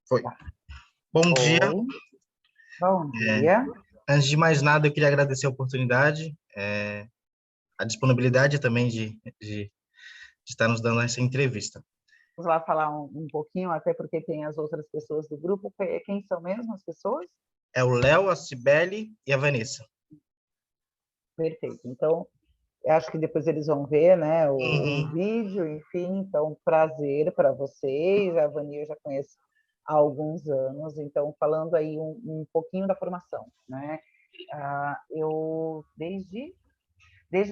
Foi. Bom dia. Oi, bom dia. Antes de mais nada, eu queria agradecer a oportunidade, a disponibilidade também de estar nos dando essa entrevista. Vamos lá falar um pouquinho, até porque tem as outras pessoas do grupo. Quem são mesmo as pessoas? É o Léo, a Cibele e a Vanessa. Perfeito. Então, eu acho que depois eles vão ver, né, o Uhum. vídeo, enfim. Então, prazer para vocês. A Vani eu já conheço há alguns anos. Então, falando aí um pouquinho da formação, né? Eu, desde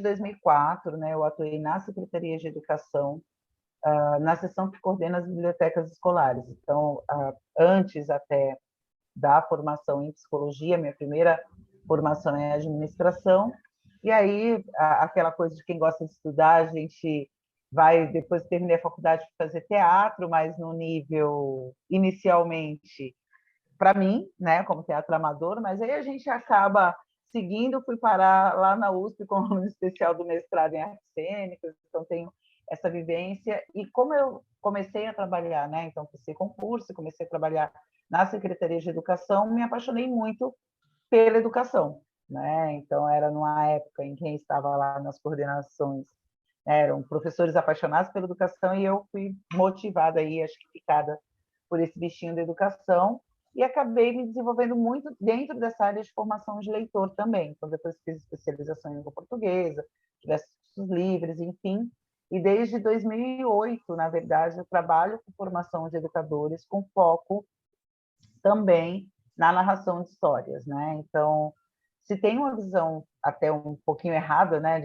2004, né, eu atuei na Secretaria de Educação, na seção que coordena as bibliotecas escolares. Então, antes até da formação em psicologia, minha primeira formação é administração, e aí aquela coisa de quem gosta de estudar, a gente vai, depois que terminei a faculdade, fazer teatro, mas no nível, inicialmente, para mim, né, como teatro amador, mas aí a gente acaba seguindo, fui parar lá na USP com o especial do mestrado em artes cênicas, então tenho essa vivência, e como eu comecei a trabalhar, né, então fiz concurso, comecei a trabalhar na Secretaria de Educação, me apaixonei muito pela educação, né, então era numa época em que quem estava lá nas coordenações eram professores apaixonados pela educação, e eu fui motivada aí, acho que picada por esse bichinho da educação, e acabei me desenvolvendo muito dentro dessa área de formação de leitor também. Então, depois fiz especialização em língua portuguesa, diversos cursos livres, enfim. E desde 2008, na verdade, eu trabalho com formação de educadores com foco também na narração de histórias, né? Então, se tem uma visão até um pouquinho errada, né,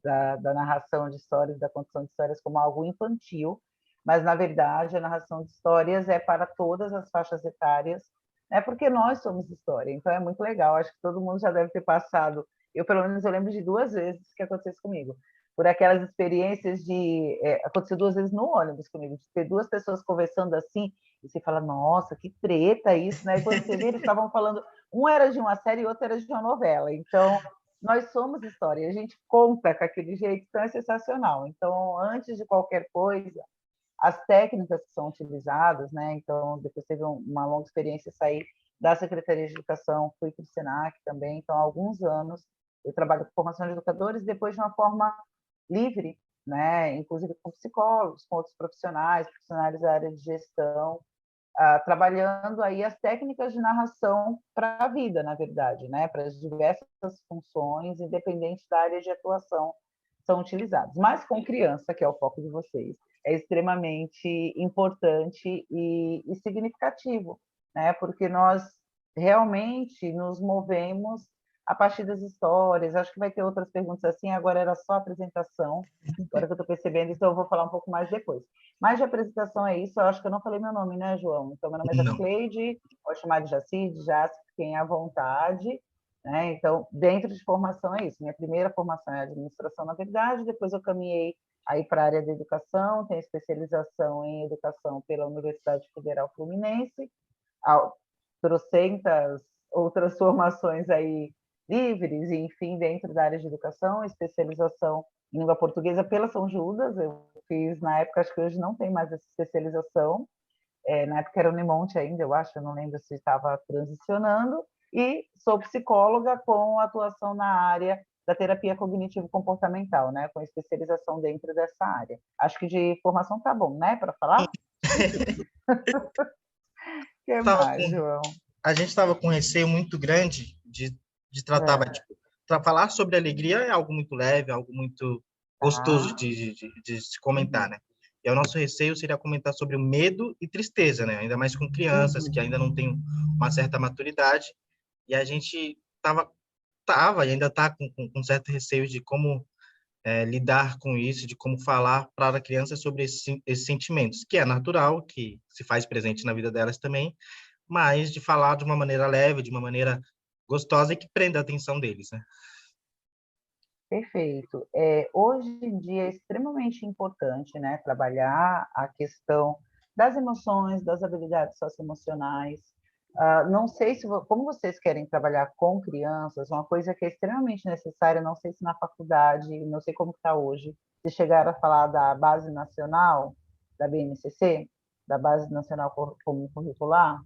da narração de histórias, da contação de histórias como algo infantil, mas na verdade a narração de histórias é para todas as faixas etárias, né? Porque nós somos história, então é muito legal. Acho que todo mundo já deve ter passado. Eu pelo menos eu lembro de 2 vezes que aconteceu isso comigo, por aquelas experiências de aconteceu 2 vezes no ônibus comigo, de ter duas pessoas conversando assim e você fala, nossa, que treta isso, né? E quando você vê, eles estavam falando, um era de uma série e outro era de uma novela. Então, nós somos história, a gente conta com aquele jeito, então é sensacional. Então, antes de qualquer coisa, as técnicas que são utilizadas, né? Então, depois teve uma longa experiência, sair da Secretaria de Educação, fui para o Senac também, então, há alguns anos, eu trabalho com formação de educadores, depois de uma forma livre, né? Inclusive com psicólogos, com outros profissionais da área de gestão, trabalhando aí as técnicas de narração para a vida, na verdade, né? Para as diversas funções, independente da área de atuação, são utilizados. Mas com criança, que é o foco de vocês, é extremamente importante e significativo, né? Porque nós realmente nos movemos a partir das histórias. Acho que vai ter outras perguntas assim, agora era só apresentação, agora que eu estou percebendo, então eu vou falar um pouco mais depois. Mas de apresentação é isso, eu acho que eu não falei meu nome, né, João? Então, meu nome é Não. Jacleide, pode chamar de Jaci, de Jaci, fiquem à vontade. Né? Então, dentro de formação é isso. Minha primeira formação é administração, na verdade, depois eu caminhei aí para a área da educação, tenho especialização em educação pela Universidade Federal Fluminense, trocentas outras formações aí livres, enfim, dentro da área de educação, especialização em língua portuguesa pela São Judas, eu fiz na época, acho que hoje não tem mais essa especialização, na época era Unimonte ainda, eu acho, eu não lembro se estava transicionando, e sou psicóloga com atuação na área da terapia cognitivo-comportamental, né, com especialização dentro dessa área. Acho que de formação tá bom, né, para falar? O que Tava mais, com, João? a gente estava com um receio muito grande de tratar, tipo, falar sobre alegria é algo muito leve, algo muito gostoso Tá. de se comentar, né? E o nosso receio seria comentar sobre o medo e tristeza, né? Ainda mais com crianças que ainda não têm uma certa maturidade. E a gente tava e ainda está com certo receio de como lidar com isso, de como falar para a criança sobre esses sentimentos, que é natural, que se faz presente na vida delas também, mas de falar de uma maneira leve, de uma maneira gostosa e que prenda a atenção deles, né? Perfeito. Hoje em dia é extremamente importante, né, trabalhar a questão das emoções, das habilidades socioemocionais. Não sei se, como vocês querem trabalhar com crianças, uma coisa que é extremamente necessária, não sei se na faculdade, não sei como está hoje, se chegaram a falar da Base Nacional, da BNCC. da Base Nacional Comum Curricular?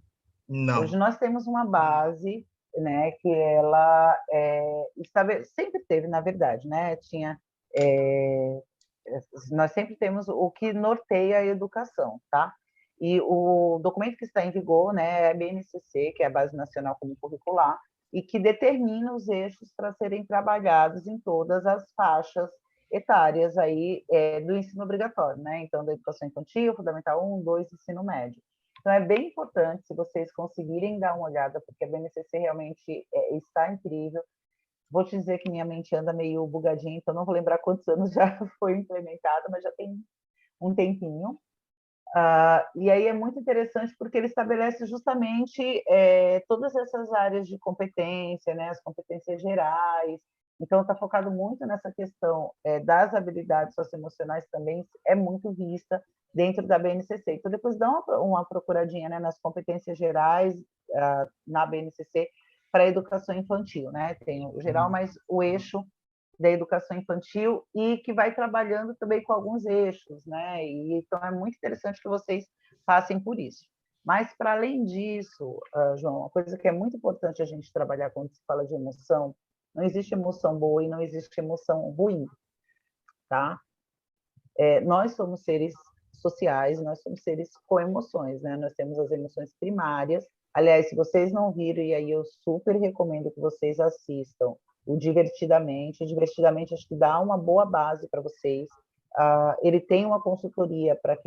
Não. Hoje nós temos uma base, né, que ela sempre teve, na verdade, né, nós sempre temos o que norteia a educação, tá? E o documento que está em vigor, né, é a BNCC, que é a Base Nacional Comum Curricular, e que determina os eixos para serem trabalhados em todas as faixas etárias aí do ensino obrigatório, né? Então, da educação infantil, fundamental 1, 2, ensino médio. Então, é bem importante, se vocês conseguirem dar uma olhada, porque a BNCC realmente está incrível. Vou te dizer que minha mente anda meio bugadinha, então não vou lembrar quantos anos já foi implementada, mas já tem um tempinho. E aí é muito interessante porque ele estabelece justamente todas essas áreas de competência, né, as competências gerais. Então, está focado muito nessa questão das habilidades socioemocionais também, é muito vista dentro da BNCC. Então, depois dá uma procuradinha, né, nas competências gerais na BNCC para a educação infantil, né? Tem o geral, mas o eixo da educação infantil e que vai trabalhando também com alguns eixos, né? E então é muito interessante que vocês passem por isso. Mas para além disso, João, uma coisa que é muito importante a gente trabalhar quando se fala de emoção, não existe emoção boa e não existe emoção ruim, tá? Nós somos seres sociais, nós somos seres com emoções, né? Nós temos as emoções primárias. Aliás, se vocês não viram, e aí eu super recomendo que vocês assistam o Divertidamente. O Divertidamente acho que dá uma boa base para vocês. Ele tem uma consultoria para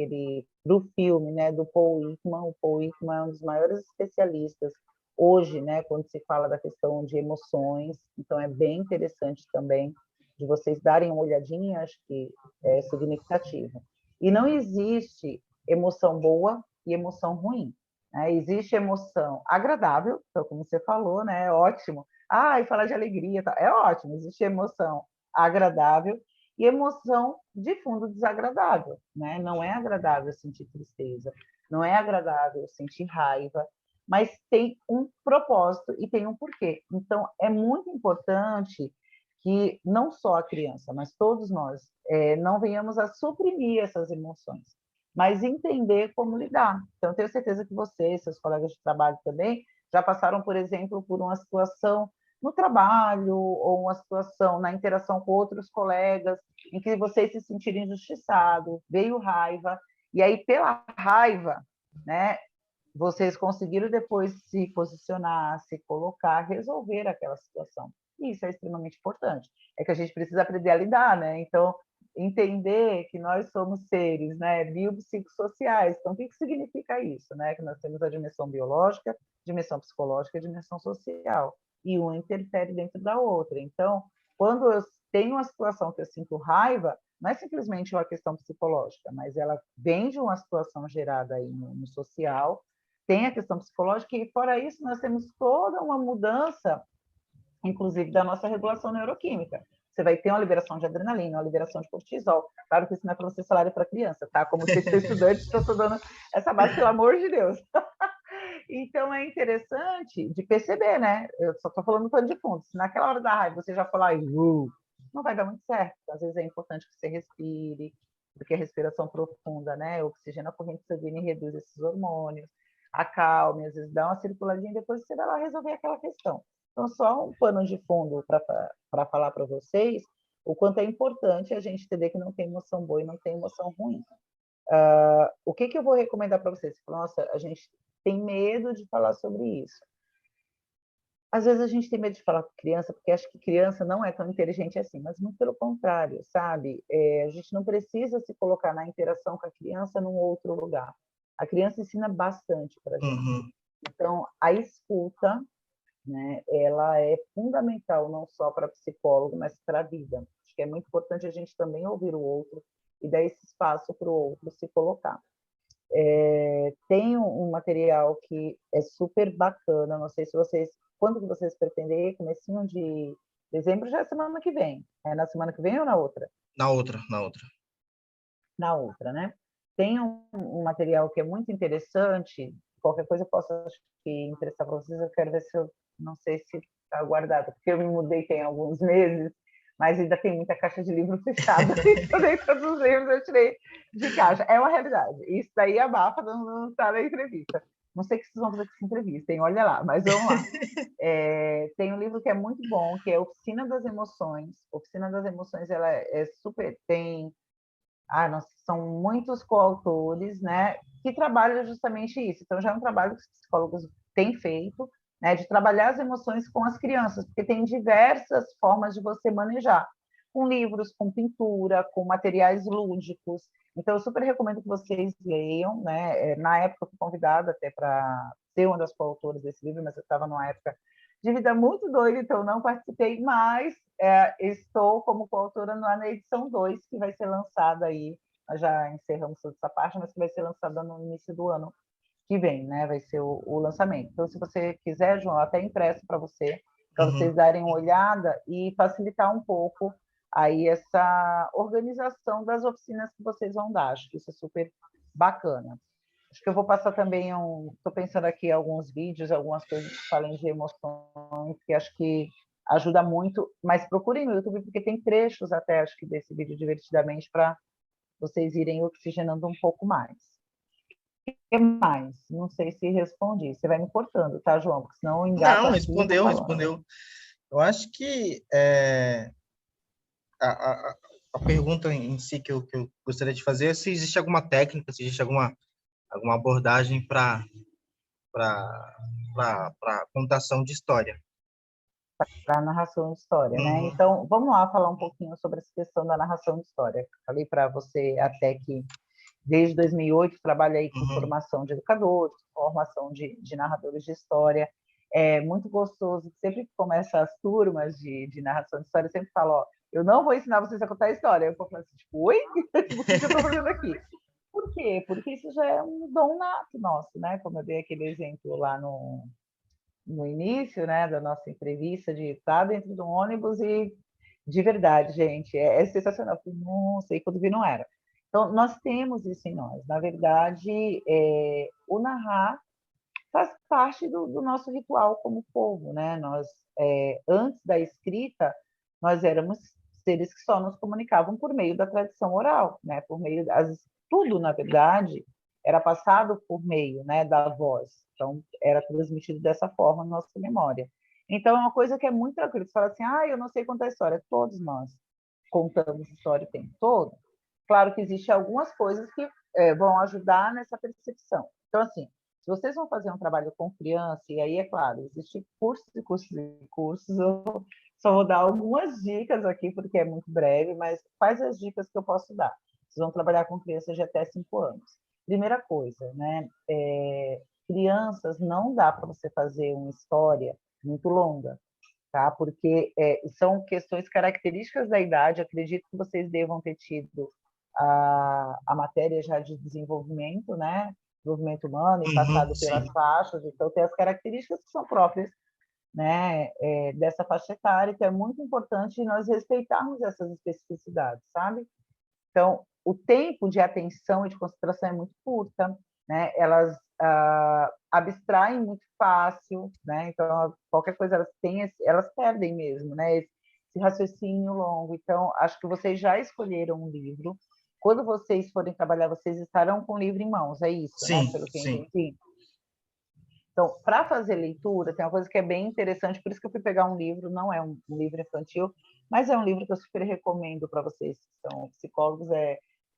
o filme, né, do Paul Ekman. O Paul Ekman é um dos maiores especialistas hoje, né, quando se fala da questão de emoções. Então é bem interessante também de vocês darem uma olhadinha, acho que é significativo. E não existe emoção boa e emoção ruim. Né? Existe emoção agradável, então, como você falou, né? É ótimo. E falar de alegria, tá? É ótimo. Existe emoção agradável e emoção de fundo desagradável. Né? Não é agradável sentir tristeza, não é agradável sentir raiva, mas tem um propósito e tem um porquê. Então, é muito importante que não só a criança, mas todos nós, não venhamos a suprimir essas emoções, mas entender como lidar. Então, tenho certeza que você, seus colegas de trabalho também, já passaram, por exemplo, por uma situação no trabalho ou uma situação na interação com outros colegas em que vocês se sentiram injustiçados, veio raiva, e aí, pela raiva, né, vocês conseguiram depois se posicionar, se colocar, resolver aquela situação. E isso é extremamente importante. É que a gente precisa aprender a lidar, né? Então, entender que nós somos seres, né, biopsicossociais. Então, o que significa isso, né? Que nós temos a dimensão biológica, dimensão psicológica e dimensão social. E uma interfere dentro da outra. Então, quando eu tenho uma situação que eu sinto raiva, não é simplesmente uma questão psicológica, mas ela vem de uma situação gerada aí no social, tem a questão psicológica, e fora isso nós temos toda uma mudança, inclusive da nossa regulação neuroquímica. Você vai ter uma liberação de adrenalina, uma liberação de cortisol. Claro que isso não é para você falar para criança, tá? Como vocês são estudantes, estou dando essa base, pelo amor de Deus. Então é interessante de perceber, né? Eu só estou falando pano de fundo. Se naquela hora da raiva você já falar, não vai dar muito certo. Às vezes é importante que você respire, porque a respiração profunda, né? Oxigena a corrente sanguínea e reduz esses hormônios, acalme, às vezes dá uma circuladinha e depois você vai lá resolver aquela questão. Então, só um pano de fundo para falar para vocês o quanto é importante a gente entender que não tem emoção boa e não tem emoção ruim. O que eu vou recomendar para vocês? Nossa, a gente tem medo de falar sobre isso. Às vezes a gente tem medo de falar com criança, porque acha que criança não é tão inteligente assim, mas muito pelo contrário, sabe? A gente não precisa se colocar na interação com a criança num outro lugar. A criança ensina bastante para a gente. Uhum. Então, a escuta, né, ela é fundamental não só para psicólogo, mas para a vida. Acho que é muito importante a gente também ouvir o outro e dar esse espaço para o outro se colocar. Tem um material que é super bacana, não sei se vocês, quando que vocês pretendem ir? Comecinho de dezembro já é semana que vem. É na semana que vem ou na outra? Na outra, na outra. Na outra, né? Tem um material que é muito interessante, qualquer coisa eu posso, acho que, interessar para vocês, eu quero ver se eu, não sei se está guardado, porque eu me mudei tem alguns meses, mas ainda tem muita caixa de livro fechada, então nem todos os livros eu tirei de caixa. É uma realidade. Isso daí abafa, não está na entrevista. Não sei o que vocês vão fazer com essa entrevista, hein? Olha lá, mas vamos lá. Tem um livro que é muito bom, que é Oficina das Emoções. Oficina das Emoções, ela é super... Nossa, são muitos coautores, né, que trabalham justamente isso. Então, já é um trabalho que os psicólogos têm feito, né, de trabalhar as emoções com as crianças, porque tem diversas formas de você manejar, com livros, com pintura, com materiais lúdicos. Então, eu super recomendo que vocês leiam, né? Na época, eu fui convidada até para ser uma das coautoras desse livro, mas eu estava numa época de vida muito doida, então não participei, mas estou como coautora na edição 2, que vai ser lançada aí, nós já encerramos toda essa parte, mas que vai ser lançada no início do ano que vem, né? Vai ser o lançamento. Então, se você quiser, João, até impresso para vocês darem uma olhada e facilitar um pouco aí essa organização das oficinas que vocês vão dar. Acho que isso é super bacana. Acho que eu vou passar também estou pensando aqui alguns vídeos, algumas coisas que falem de emoções, que acho que ajuda muito, mas procurem no YouTube, porque tem trechos até, acho que, desse vídeo divertidamente, para vocês irem oxigenando um pouco mais. O que mais? Não sei se respondi. Você vai me cortando, tá, João? Porque senão eu engato Não, aqui e vou falando. respondeu. Eu acho que a, a, a pergunta em si que eu gostaria de fazer é se existe alguma técnica, se existe alguma abordagem para contação de história. Para narração de história, né? Uhum, Então, vamos lá falar um pouquinho sobre essa questão da narração de história. Falei para você até que, desde 2008, trabalho aí com uhum, formação de educadores, formação de narradores de história. É muito gostoso, sempre que começa as turmas de narração de história, eu sempre falo, ó, eu não vou ensinar vocês a contar história. Eu vou falar assim, tipo, oi? O que eu estou fazendo aqui? Por quê? Porque isso já é um dom nato nosso, né? Como eu dei aquele exemplo lá no início, né, da nossa entrevista, de estar dentro de um ônibus e, de verdade, gente, é sensacional. Não sei quando vi, não era. Então, nós temos isso em nós. Na verdade, o narrar faz parte do nosso ritual como povo, né? Nós, antes da escrita, nós éramos seres que só nos comunicavam por meio da tradição oral, né? Por meio tudo, na verdade, era passado por meio, né, da voz. Então, era transmitido dessa forma na nossa memória. Então, é uma coisa que é muito tranquila. Você fala assim, eu não sei contar história. Todos nós contamos história o tempo todo. Claro que existem algumas coisas que vão ajudar nessa percepção. Então, assim, se vocês vão fazer um trabalho com criança, e aí, é claro, existem cursos e cursos e cursos, eu só vou dar algumas dicas aqui, porque é muito breve, mas quais as dicas que eu posso dar? Vocês vão trabalhar com crianças de até 5 anos. Primeira coisa, né? Crianças, não dá para você fazer uma história muito longa, tá? Porque são questões características da idade. Acredito que vocês devam ter tido a matéria já de desenvolvimento, né? Desenvolvimento humano e uhum, passado pelas sim. faixas. Então, tem as características que são próprias, né? Dessa faixa etária, que é muito importante nós respeitarmos essas especificidades, sabe? Então, o tempo de atenção e de concentração é muito curta, né? Elas abstraem muito fácil, né? Então, qualquer coisa elas perdem mesmo, né? Esse raciocínio longo. Então, acho que vocês já escolheram um livro. Quando vocês forem trabalhar, vocês estarão com o livro em mãos, é isso, né? Sim, Pelo que eu sim. entendi. Então, para fazer leitura, tem uma coisa que é bem interessante, por isso que eu fui pegar um livro, não é um livro infantil, mas é um livro que eu super recomendo para vocês que são psicólogos,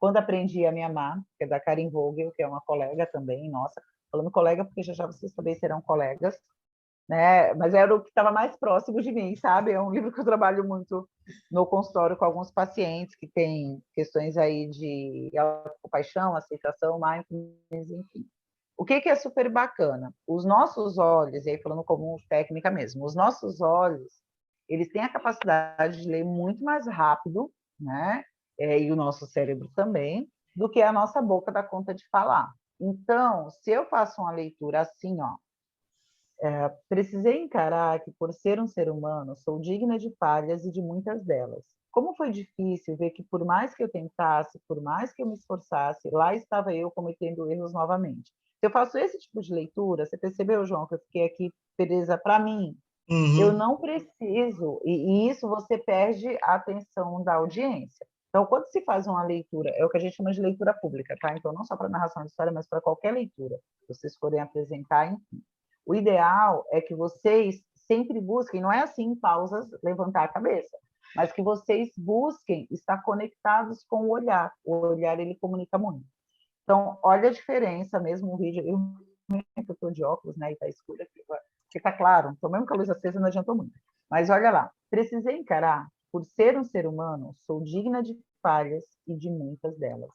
Quando Aprendi a Me Amar, que é da Karen Vogel, que é uma colega também, nossa, falando colega porque já vocês também serão colegas, né? Mas era o que estava mais próximo de mim, sabe? É um livro que eu trabalho muito no consultório com alguns pacientes que têm questões aí de autocompaixão, aceitação, mindfulness, enfim. O que é super bacana? Os nossos olhos, e aí falando como técnica mesmo, os nossos olhos, eles têm a capacidade de ler muito mais rápido, né? E o nosso cérebro também, do que a nossa boca dá conta de falar. Então, se eu faço uma leitura assim, ó, precisei encarar que, por ser um ser humano, sou digna de falhas e de muitas delas. Como foi difícil ver que, por mais que eu tentasse, por mais que eu me esforçasse, lá estava eu cometendo erros novamente. Se eu faço esse tipo de leitura, você percebeu, João, que eu fiquei aqui presa para mim? Eu Uhum. não preciso, e isso você perde a atenção da audiência. Então, quando se faz uma leitura, é o que a gente chama de leitura pública, tá? Então, não só para narração de história, mas para qualquer leitura que vocês forem apresentar, enfim. O ideal é que vocês sempre busquem, não é assim em pausas, levantar a cabeça, mas que vocês busquem estar conectados com o olhar. O olhar, ele comunica muito. Então, olha a diferença, mesmo um vídeo, eu estou de óculos, né, e está escuro aqui, que está claro, então mesmo com a luz acesa não adiantou muito. Mas olha lá, precisei encarar, por ser um ser humano, sou digna de falhas e de muitas delas.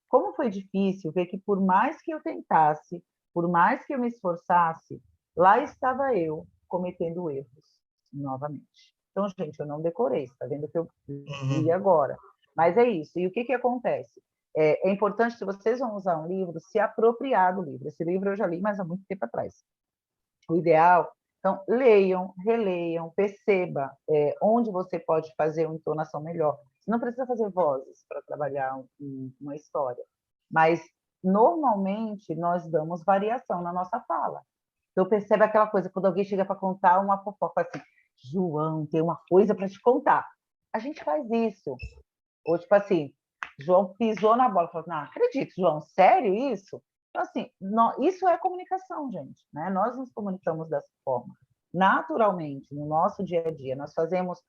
Como foi difícil ver que por mais que eu tentasse, por mais que eu me esforçasse, lá estava eu cometendo erros novamente. Então, gente, eu não decorei, está vendo que eu li Uhum. agora. Mas é isso. E o que acontece? É importante, se vocês vão usar um livro, se apropriar do livro. Esse livro eu já li, mas há muito tempo atrás. O ideal, então, leiam, releiam, perceba onde você pode fazer uma entonação melhor. Você não precisa fazer vozes para trabalhar uma história, mas normalmente nós damos variação na nossa fala. Então, percebe aquela coisa, quando alguém chega para contar uma fofoca assim, João, tem uma coisa para te contar. A gente faz isso. Ou, tipo assim, João pisou na bola. Falou, não acredito, João, sério isso? Então, assim, isso é comunicação, gente. Né? Nós nos comunicamos dessa forma. Naturalmente, no nosso dia a dia, nós fazemos,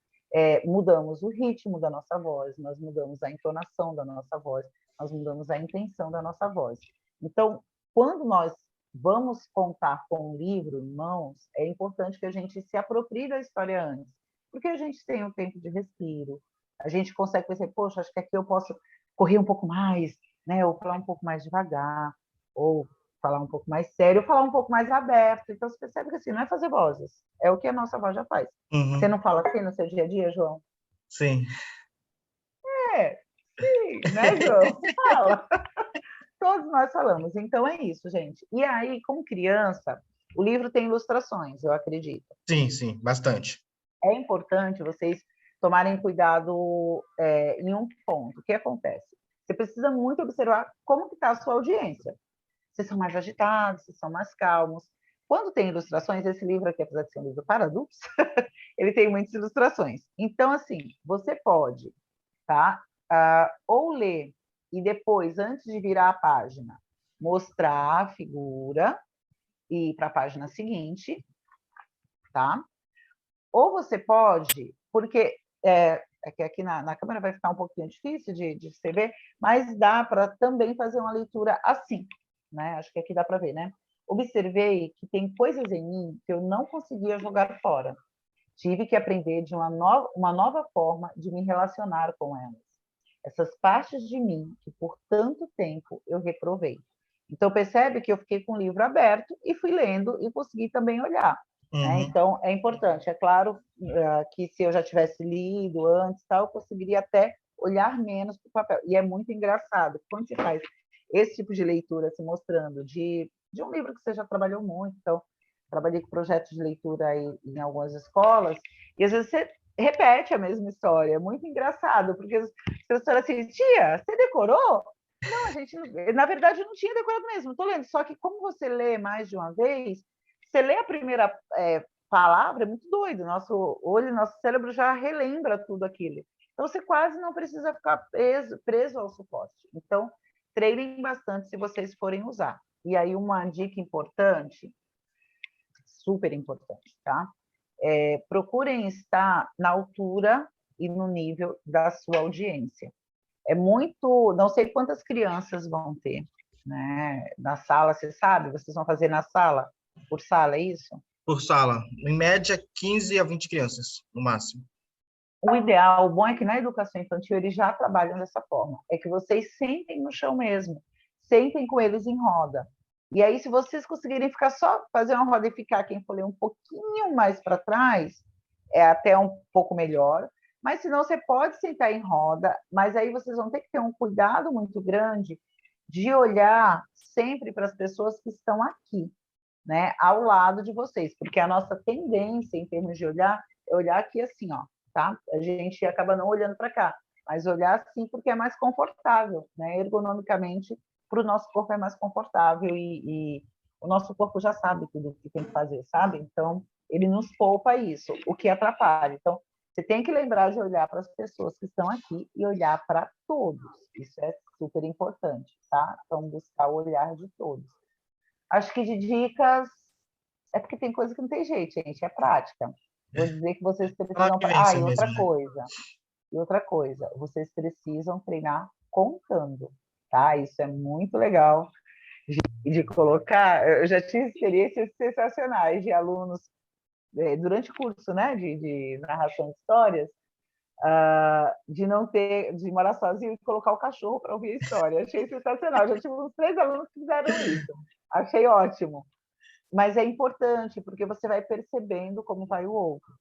mudamos o ritmo da nossa voz, nós mudamos a entonação da nossa voz, nós mudamos a intenção da nossa voz. Então, quando nós vamos contar com um livro em mãos, é importante que a gente se aproprie da história antes, porque a gente tem um tempo de respiro, a gente consegue pensar, poxa, acho que aqui eu posso correr um pouco mais, né? Ou falar um pouco mais devagar, ou falar um pouco mais sério, ou falar um pouco mais aberto. Então, você percebe que assim, não é fazer vozes, é o que a nossa voz já faz. Você Uhum. não fala assim no seu dia a dia, João? Sim. É, sim, né, João? Fala. Todos nós falamos. Então, é isso, gente. E aí, com criança, o livro tem ilustrações, eu acredito. Sim, sim, bastante. É importante vocês tomarem cuidado em um ponto. O que acontece? Você precisa muito observar como que está a sua audiência. Se são mais agitados, se são mais calmos. Quando tem ilustrações, esse livro aqui, apesar de ser um livro para adultos, ele tem muitas ilustrações. Então, assim, você pode, tá? Ou ler e depois, antes de virar a página, mostrar a figura e ir para a página seguinte, tá? Ou você pode, porque é que aqui na câmera vai ficar um pouquinho difícil de você ver, mas dá para também fazer uma leitura assim, né? Acho que aqui dá para ver, né? Observei que tem coisas em mim que eu não conseguia jogar fora. Tive que aprender de uma nova forma de me relacionar com elas. Essas partes de mim que por tanto tempo eu reprovei. Então, percebe que eu fiquei com o livro aberto e fui lendo e consegui também olhar. Né? Uhum. Então, é importante. É claro que se eu já tivesse lido antes, tal, eu conseguiria até olhar menos para o papel. E é muito engraçado. Quando você faz esse tipo de leitura se mostrando de um livro que você já trabalhou muito, então, trabalhei com projetos de leitura aí em algumas escolas, e às vezes você repete a mesma história. É muito engraçado, porque as pessoas assim, tia, você decorou? Não, a gente, na verdade, eu não tinha decorado mesmo, estou lendo. Só que como você lê mais de uma vez, você lê a primeira palavra, é muito doido. Nosso olho, nosso cérebro já relembra tudo aquilo. Então, você quase não precisa ficar preso ao suporte. Então, treinem bastante se vocês forem usar. E aí, uma dica importante, super importante, tá? Procurem estar na altura e no nível da sua audiência. É muito, não sei quantas crianças vão ter, né? Na sala, você sabe? Vocês vão fazer na sala, por sala, é isso? Por sala, em média, 15 a 20 crianças, no máximo. O ideal, o bom é que na educação infantil eles já trabalham dessa forma. É que vocês sentem no chão mesmo, sentem com eles em roda. E aí, se vocês conseguirem ficar só, fazer uma roda e ficar quem for ler um pouquinho mais para trás, é até um pouco melhor. Mas se não, você pode sentar em roda, mas aí vocês vão ter que ter um cuidado muito grande de olhar sempre para as pessoas que estão aqui, né, ao lado de vocês, porque a nossa tendência em termos de olhar é olhar aqui assim, ó, tá? A gente acaba não olhando para cá, mas olhar assim porque é mais confortável, né? Ergonomicamente, para o nosso corpo é mais confortável e o nosso corpo já sabe tudo o que tem que fazer, sabe? Então, ele nos poupa isso, o que atrapalha. Então, você tem que lembrar de olhar para as pessoas que estão aqui e olhar para todos. Isso é super importante, tá? Então, buscar o olhar de todos. Acho que de dicas, é porque tem coisa que não tem jeito, gente, é prática. Vou dizer que vocês Falar precisam... que Ah, vence mesmo, né? e outra coisa, vocês precisam treinar contando, tá? Isso é muito legal de colocar. Eu já tive experiências sensacionais de alunos durante o curso, né, de narração de histórias, de não ter, de morar sozinho e colocar o cachorro para ouvir a história. Achei sensacional. Já tive uns 3 alunos que fizeram isso. Achei ótimo. Mas é importante, porque você vai percebendo como vai o outro.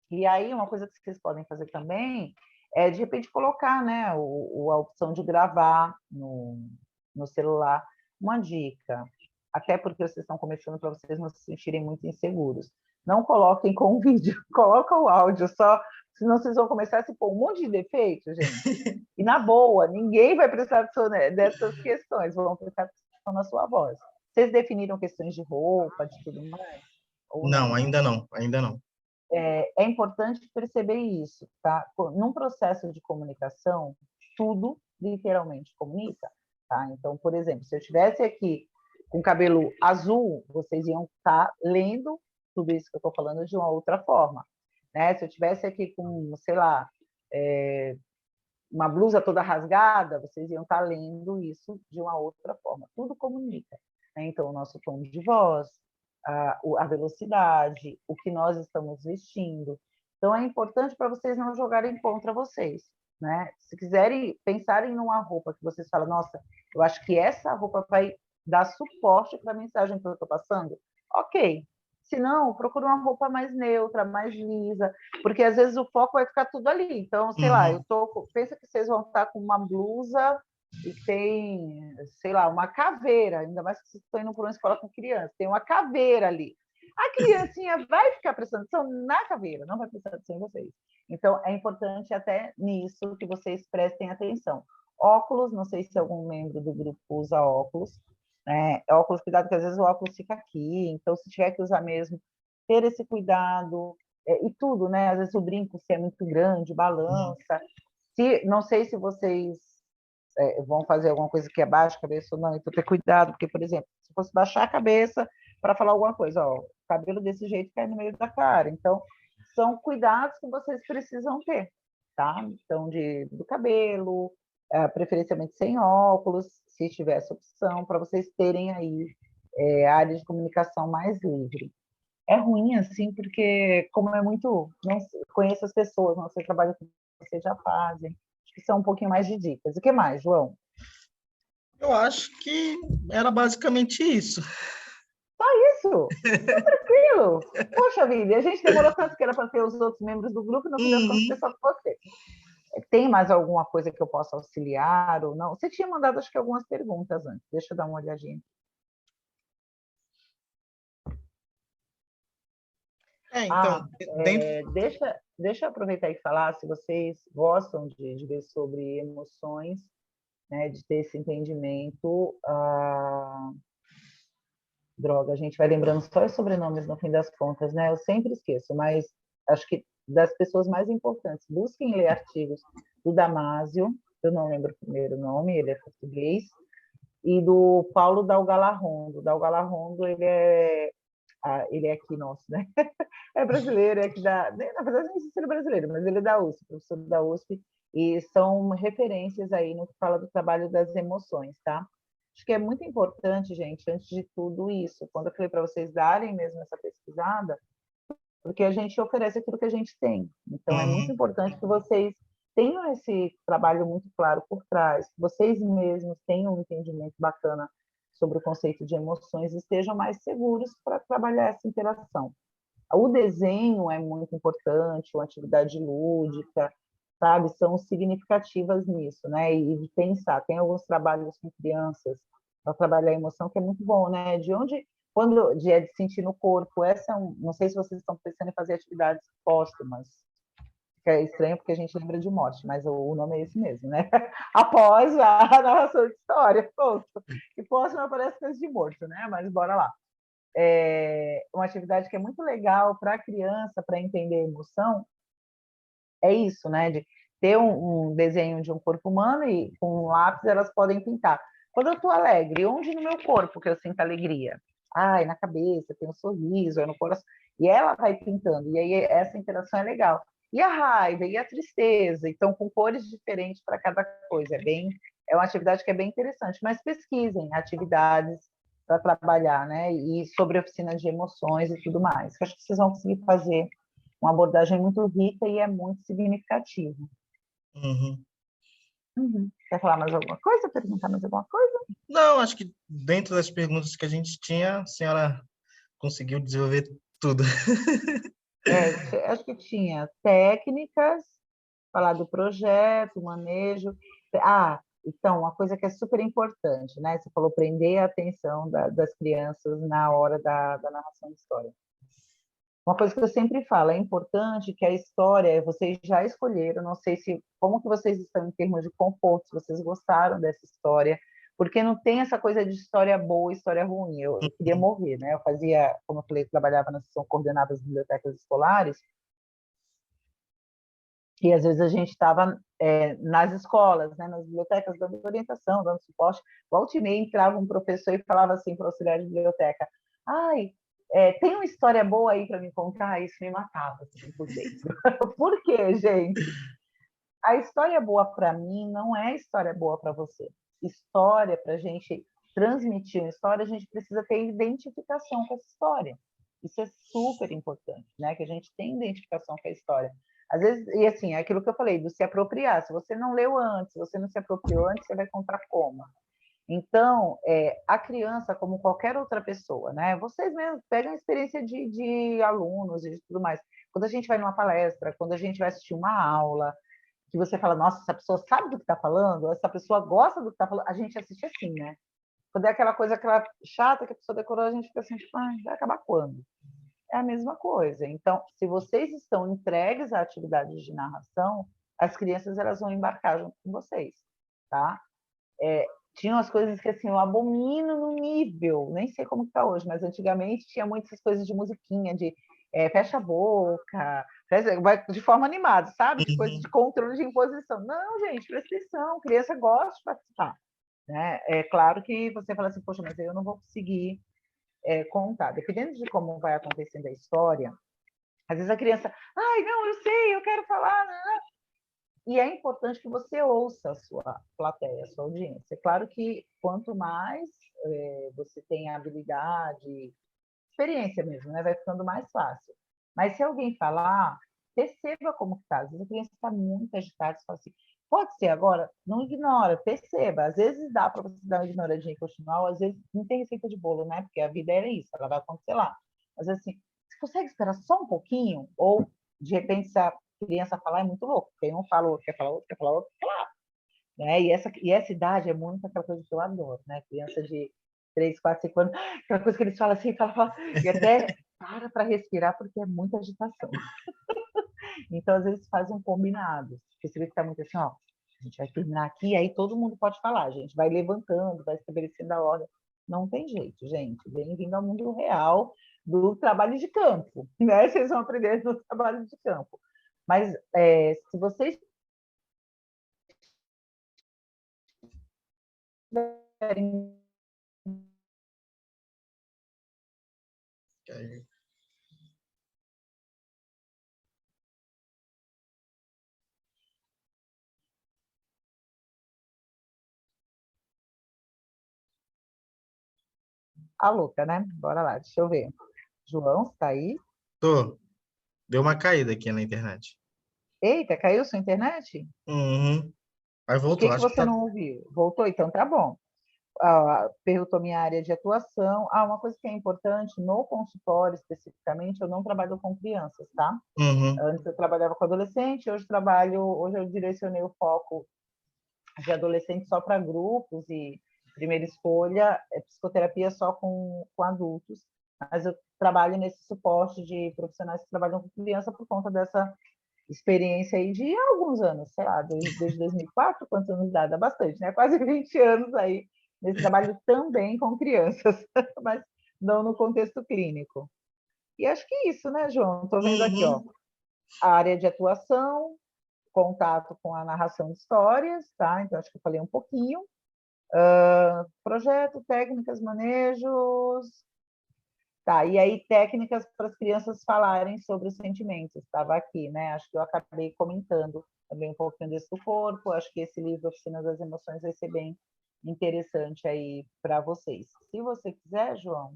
E aí, uma coisa que vocês podem fazer também é, de repente, colocar, né, a opção de gravar no celular. Uma dica, até porque vocês estão começando, para vocês não se sentirem muito inseguros. Não coloquem com o vídeo, coloca o áudio só, senão vocês vão começar a se pôr um monte de defeito, gente. E na boa, ninguém vai prestar atenção dessas questões, vão prestar atenção na sua voz. Vocês definiram questões de roupa, de tudo mais? Ou Não, não? ainda não, ainda não. É importante perceber isso, tá? Num processo de comunicação, tudo literalmente comunica, tá? Então, por exemplo, se eu estivesse aqui com cabelo azul, vocês iam estar lendo tudo isso que eu estou falando de uma outra forma, né? Se eu estivesse aqui com, sei lá, uma blusa toda rasgada, vocês iam estar lendo isso de uma outra forma. Tudo comunica, né? Então, o nosso tom de voz, a velocidade, o que nós estamos vestindo. Então, é importante para vocês não jogarem contra vocês, né? Se quiserem, pensarem numa roupa que vocês falam, nossa, eu acho que essa roupa vai dar suporte para a mensagem que eu estou passando, ok. Se não, procura uma roupa mais neutra, mais lisa, porque às vezes o foco vai ficar tudo ali. Então, sei lá, Uhum. pensa que vocês vão estar com uma blusa e tem, sei lá, uma caveira, ainda mais que vocês estão indo para uma escola com criança, tem uma caveira ali. A criancinha vai ficar prestando atenção na caveira, não vai prestar atenção em vocês. Então, é importante até nisso que vocês prestem atenção. Óculos, não sei se algum membro do grupo usa óculos, né? Óculos, cuidado, que às vezes o óculos fica aqui, então se tiver que usar mesmo, ter esse cuidado, e tudo, né? Às vezes o brinco, se é muito grande, balança. Não sei se vocês vão fazer alguma coisa que abaixa a cabeça ou não, então ter cuidado, porque, por exemplo, se fosse baixar a cabeça para falar alguma coisa, ó, o cabelo desse jeito cai no meio da cara. Então, são cuidados que vocês precisam ter, tá? Então, do cabelo, preferencialmente sem óculos, se tiver essa opção, para vocês terem aí a área de comunicação mais livre. É ruim, assim, porque como é muito... Não conheço as pessoas, não sei o trabalho que vocês já fazem, acho que são um pouquinho mais de dicas. O que mais, João? Eu acho que era basicamente isso. Isso! Tá tranquilo! Poxa vida, a gente demorou tanto que era para ter os outros membros do grupo, e no fim das contas, foi Uhum. só com você. Tem mais alguma coisa que eu possa auxiliar ou não? Você tinha mandado, acho que, algumas perguntas antes. Deixa eu dar uma olhadinha. Então, dentro. Deixa eu aproveitar e falar, se vocês gostam de ver sobre emoções, né, de ter esse entendimento, droga, a gente vai lembrando só os sobrenomes no fim das contas, né? Eu sempre esqueço, mas acho que das pessoas mais importantes, busquem ler artigos do Damásio, eu não lembro o primeiro nome, ele é português, e do Paulo Dalgalarrondo. Dalgalarrondo, ele é aqui nosso, né? É brasileiro, é aqui na verdade, não sei se ele é brasileiro, mas ele é da USP, professor da USP, e são referências aí no que fala do trabalho das emoções, tá? Acho que é muito importante, gente, antes de tudo isso, quando eu falei para vocês darem mesmo essa pesquisada, porque a gente oferece aquilo que a gente tem. Então, é muito Uhum. importante que vocês tenham esse trabalho muito claro por trás, que vocês mesmos tenham um entendimento bacana sobre o conceito de emoções e estejam mais seguros para trabalhar essa interação. O desenho é muito importante, a atividade lúdica, sabe? São significativas nisso, né? E de pensar, tem alguns trabalhos com crianças para trabalhar a emoção que é muito bom, né? Quando é de sentir no corpo, não sei se vocês estão pensando em fazer atividades póstumas, que é estranho porque a gente lembra de morte, mas o nome é esse mesmo, né? Após a narração de história, posto. E póstuma parece coisa de morto, né? Mas bora lá. uma atividade que é muito legal para a criança, para entender a emoção, é isso, né? De ter um desenho de um corpo humano e com um lápis elas podem pintar. Quando eu estou alegre, onde no meu corpo que eu sinto alegria? Ai, na cabeça, tem um sorriso, é no coração. E ela vai pintando, e aí essa interação é legal. E a raiva, e a tristeza, então com cores diferentes para cada coisa. É uma atividade que é bem interessante, mas pesquisem atividades para trabalhar, né? E sobre oficinas de emoções e tudo mais. Eu acho que vocês vão conseguir fazer uma abordagem muito rica e é muito significativa. Uhum. Quer falar mais alguma coisa? Perguntar mais alguma coisa? Não, acho que dentro das perguntas que a gente tinha, a senhora conseguiu desenvolver tudo. Acho que tinha técnicas, falar do projeto, manejo. Então, uma coisa que é super importante, né? Você falou prender a atenção das crianças na hora da narração de história. Uma coisa que eu sempre falo, é importante que a história, vocês já escolheram, não sei como que vocês estão em termos de conforto, se vocês gostaram dessa história, porque não tem essa coisa de história boa e história ruim. Eu queria morrer, né? Eu fazia, como eu falei, trabalhava na seção coordenada das bibliotecas escolares, e às vezes a gente estava nas escolas, né, nas bibliotecas, dando orientação, dando suporte. Volta e meia entrava um professor e falava assim para o auxiliar de biblioteca: ai, tem uma história boa aí para me contar? Isso me matava assim, por dentro. Por quê, gente? A história boa para mim não é história boa para você. História, para a gente transmitir uma história, a gente precisa ter identificação com essa história. Isso é super importante, né? Que a gente tenha identificação com a história. Às vezes, e assim, é aquilo que eu falei, do se apropriar. Se você não leu antes, se você não se apropriou antes, você vai contar como. Então, a criança, como qualquer outra pessoa, né? Vocês mesmos pegam a experiência de alunos e de tudo mais. Quando a gente vai numa palestra, quando a gente vai assistir uma aula, que você fala, nossa, essa pessoa sabe do que está falando, essa pessoa gosta do que está falando, a gente assiste assim, né? Quando é aquela coisa, aquela chata que a pessoa decorou, a gente fica assim, tipo, vai acabar quando? É a mesma coisa. Então, se vocês estão entregues a atividades de narração, as crianças elas vão embarcar junto com vocês, tá? Tinham as coisas que assim eu abomino no nível, nem sei como está hoje, mas antigamente tinha muitas coisas de musiquinha, de fecha a boca, vai de forma animada, sabe? De coisa de controle de imposição. Não, gente, presta atenção, criança gosta de participar. Né? É claro que você fala assim, poxa, mas eu não vou conseguir contar. Dependendo de como vai acontecendo a história, às vezes a criança, ai, não, eu sei, eu quero falar, né? E é importante que você ouça a sua plateia, a sua audiência. É claro que quanto mais você tem habilidade, experiência mesmo, né? Vai ficando mais fácil. Mas se alguém falar, perceba como está. Às vezes a criança está muito agitada, você fala assim, pode ser agora? Não ignora, perceba. Às vezes dá para você dar uma ignoradinha e continuar, às vezes não tem receita de bolo, né? Porque a vida é isso, ela vai acontecer lá. Mas assim, você consegue esperar só um pouquinho? Ou, de repente, se a criança falar, é muito louco. Tem um fala, outro quer falar, outro quer falar, outro quer falar. Né? E essa idade é muito aquela coisa que eu adoro, né? Criança de 3, 4, 5 anos, aquela coisa que eles falam assim, falam, e até para respirar, porque é muita agitação. Então, às vezes, faz um combinado. Porque você vê que está muito assim, ó, a gente vai terminar aqui, aí todo mundo pode falar, a gente vai levantando, vai estabelecendo a ordem. Não tem jeito, gente. Bem-vindo ao mundo real do trabalho de campo, né? Vocês vão aprender no trabalho de campo. Mas se vocês tiverem a louca, né? Bora lá, deixa eu ver. João, está aí? Tô. Deu uma caída aqui na internet. Eita, caiu sua internet? Uhum. Aí O voltou. que que Acho que você tá. não ouviu? Voltou? Então tá bom. Perguntou minha área de atuação. Uma coisa que é importante, no consultório especificamente, eu não trabalho com crianças, tá? Uhum. Antes eu trabalhava com adolescente, hoje eu direcionei o foco de adolescente só para grupos e primeira escolha é psicoterapia só com adultos, mas eu trabalho nesse suporte de profissionais que trabalham com criança por conta dessa experiência aí de alguns anos, sei lá, desde 2004, quantos anos dá? Dá bastante, né? Quase 20 anos aí nesse trabalho também com crianças, mas não no contexto clínico. E acho que é isso, né, João? Estou vendo aqui, ó, Uhum, a área de atuação, contato com a narração de histórias, tá? Então, acho que eu falei um pouquinho. Projeto, técnicas, manejos. Tá, e aí técnicas para as crianças falarem sobre os sentimentos. Estava aqui, né? Acho que eu acabei comentando também um pouquinho desse do corpo. Acho que esse livro, Oficina das Emoções, vai ser bem interessante aí para vocês. Se você quiser, João,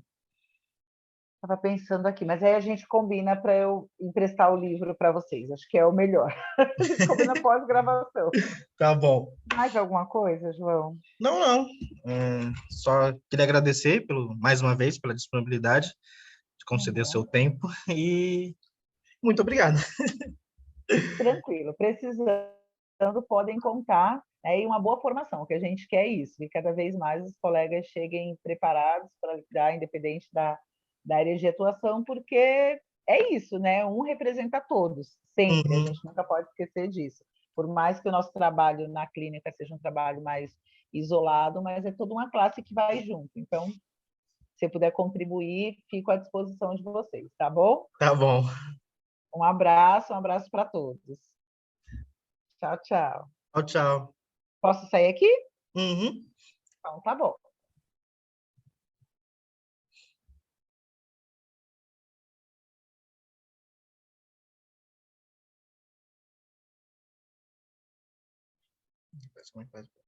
estava pensando aqui, mas aí a gente combina para eu emprestar o livro para vocês. Acho que é o melhor. A gente combina pós-gravação. tá bom. Mais alguma coisa, João? Não, não. Só queria agradecer mais uma vez pela disponibilidade de conceder o seu Uhum. tempo e muito obrigado. Tranquilo. Precisando, podem contar, né, e uma boa formação. O que a gente quer é isso, que cada vez mais os colegas cheguem preparados para lidar, independente da área de atuação, porque é isso, né? Um representa todos, sempre. A Uhum, gente nunca pode esquecer disso. Por mais que o nosso trabalho na clínica seja um trabalho mais isolado, mas é toda uma classe que vai junto. Então, se eu puder contribuir, fico à disposição de vocês, tá bom? tá bom. Um abraço para todos. Tchau, tchau. Tchau, tchau. Posso sair aqui? Uhum. Então, tá bom. Como é que faz?